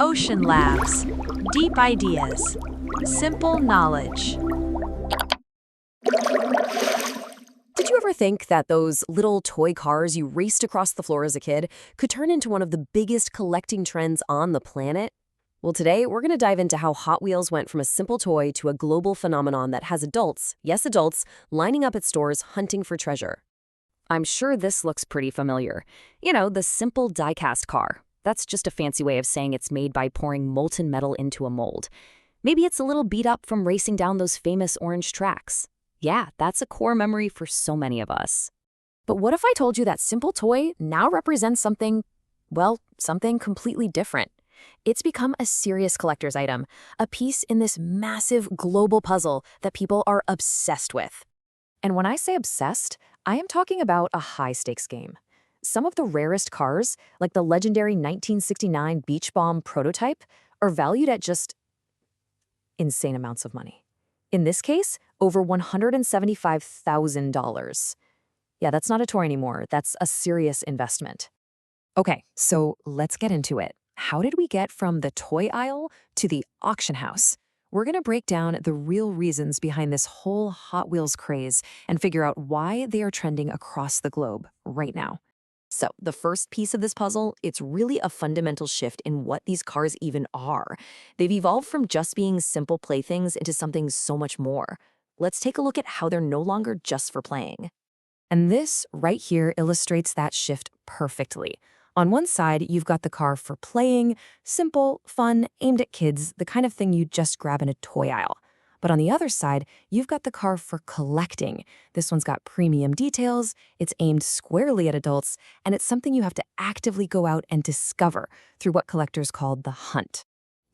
Ocean Labs. Deep ideas. Simple knowledge. Did you ever think that those little toy cars you raced across the floor as a kid could turn into one of the biggest collecting trends on the planet? Well, today we're going to dive into how Hot Wheels went from a simple toy to a global phenomenon that has adults, yes adults, lining up at stores hunting for treasure. I'm sure this looks pretty familiar. You know, the simple diecast car. That's just a fancy way of saying it's made by pouring molten metal into a mold. Maybe it's a little beat up from racing down those famous orange tracks. Yeah, that's a core memory for so many of us. But what if I told you that simple toy now represents something, well, something completely different? It's become a serious collector's item, a piece in this massive global puzzle that people are obsessed with. And when I say obsessed, I am talking about a high-stakes game. Some of the rarest cars, like the legendary 1969 Beach Bomb prototype, are valued at just insane amounts of money. In this case, over $175,000. Yeah, that's not a toy anymore. That's a serious investment. Okay, so let's get into it. How did we get from the toy aisle to the auction house? We're going to break down the real reasons behind this whole Hot Wheels craze and figure out why they are trending across the globe right now. So the first piece of this puzzle, it's really a fundamental shift in what these cars even are. They've evolved from just being simple playthings into something so much more. Let's take a look at how they're no longer just for playing. And this right here illustrates that shift perfectly. On one side, you've got the car for playing, simple, fun, aimed at kids, the kind of thing you'd just grab in a toy aisle. But on the other side, you've got the car for collecting. This one's got premium details, it's aimed squarely at adults, and it's something you have to actively go out and discover through what collectors call the hunt.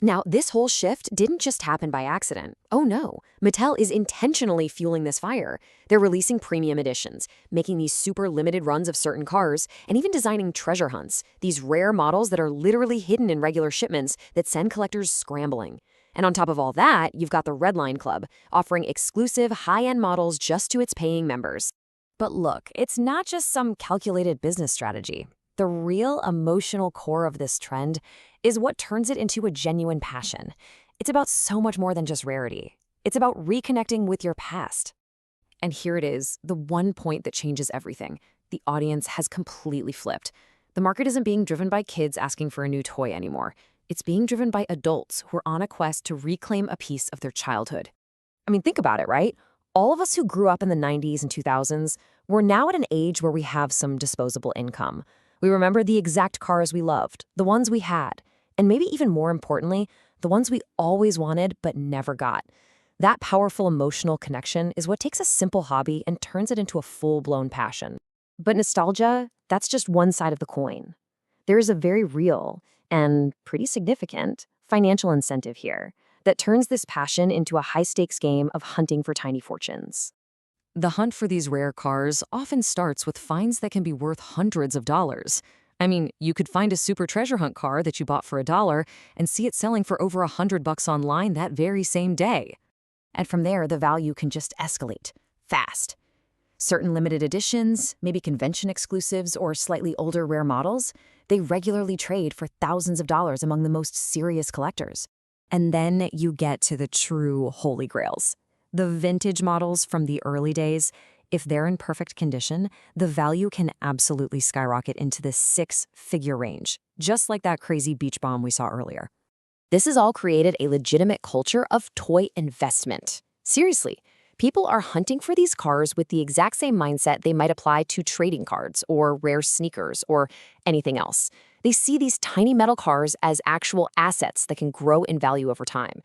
Now, this whole shift didn't just happen by accident. Oh no, Mattel is intentionally fueling this fire. They're releasing premium editions, making these super limited runs of certain cars, and even designing treasure hunts, these rare models that are literally hidden in regular shipments that send collectors scrambling. And on top of all that, you've got the Red Line Club, offering exclusive high-end models just to its paying members. But look, it's not just some calculated business strategy. The real emotional core of this trend is what turns it into a genuine passion. It's about so much more than just rarity. It's about reconnecting with your past. And here it is, the one point that changes everything. The audience has completely flipped. The market isn't being driven by kids asking for a new toy anymore. It's being driven by adults who are on a quest to reclaim a piece of their childhood. I mean, think about it, right? All of us who grew up in the 90s and 2000s, we're now at an age where we have some disposable income. We remember the exact cars we loved, the ones we had, and maybe even more importantly, the ones we always wanted but never got. That powerful emotional connection is what takes a simple hobby and turns it into a full-blown passion. But nostalgia, that's just one side of the coin. There is a very real and pretty significant financial incentive here that turns this passion into a high-stakes game of hunting for tiny fortunes. The hunt for these rare cars often starts with finds that can be worth hundreds of dollars. I mean, you could find a super treasure hunt car that you bought for $1 and see it selling for over $100 online that very same day. And from there, the value can just escalate fast. Certain limited editions, maybe convention exclusives or slightly older rare models, they regularly trade for thousands of dollars among the most serious collectors. And then you get to the true holy grails. The vintage models from the early days, if they're in perfect condition, the value can absolutely skyrocket into the six-figure range, just like that crazy Beach Bomb we saw earlier. This has all created a legitimate culture of toy investment. Seriously, people are hunting for these cars with the exact same mindset they might apply to trading cards or rare sneakers or anything else. They see these tiny metal cars as actual assets that can grow in value over time.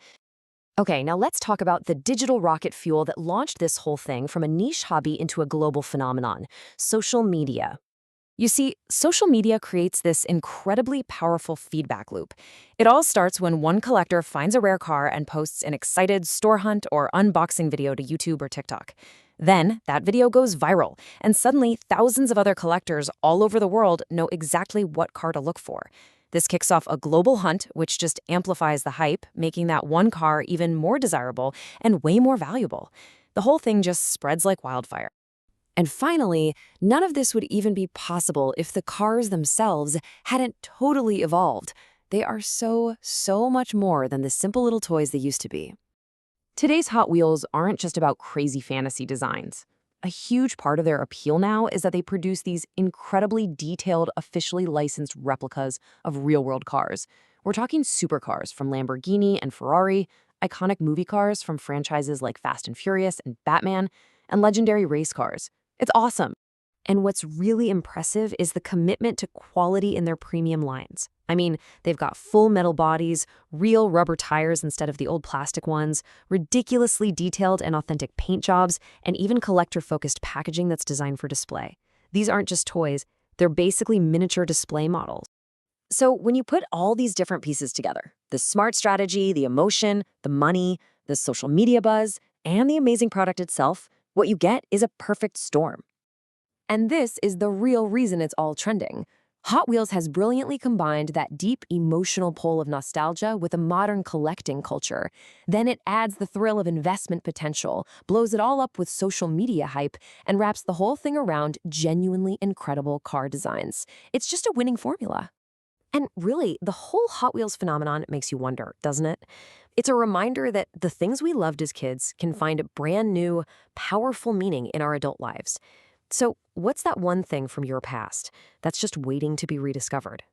Okay, now let's talk about the digital rocket fuel that launched this whole thing from a niche hobby into a global phenomenon: social media. You see, social media creates this incredibly powerful feedback loop. It all starts when one collector finds a rare car and posts an excited store hunt or unboxing video to YouTube or TikTok. Then, that video goes viral, and suddenly thousands of other collectors all over the world know exactly what car to look for. This kicks off a global hunt, which just amplifies the hype, making that one car even more desirable and way more valuable. The whole thing just spreads like wildfire. And finally, none of this would even be possible if the cars themselves hadn't totally evolved. They are so much more than the simple little toys they used to be. Today's Hot Wheels aren't just about crazy fantasy designs. A huge part of their appeal now is that they produce these incredibly detailed, officially licensed replicas of real-world cars. We're talking supercars from Lamborghini and Ferrari, iconic movie cars from franchises like Fast and Furious and Batman, and legendary race cars. It's awesome. And what's really impressive is the commitment to quality in their premium lines. I mean, they've got full metal bodies, real rubber tires instead of the old plastic ones, ridiculously detailed and authentic paint jobs, and even collector-focused packaging that's designed for display. These aren't just toys, they're basically miniature display models. So when you put all these different pieces together, the smart strategy, the emotion, the money, the social media buzz, and the amazing product itself, what you get is a perfect storm. And this is the real reason it's all trending. Hot Wheels has brilliantly combined that deep emotional pull of nostalgia with a modern collecting culture. Then it adds the thrill of investment potential, blows it all up with social media hype, and wraps the whole thing around genuinely incredible car designs. It's just a winning formula. And really, the whole Hot Wheels phenomenon makes you wonder, doesn't it? It's a reminder that the things we loved as kids can find brand new, powerful meaning in our adult lives. So, what's that one thing from your past that's just waiting to be rediscovered?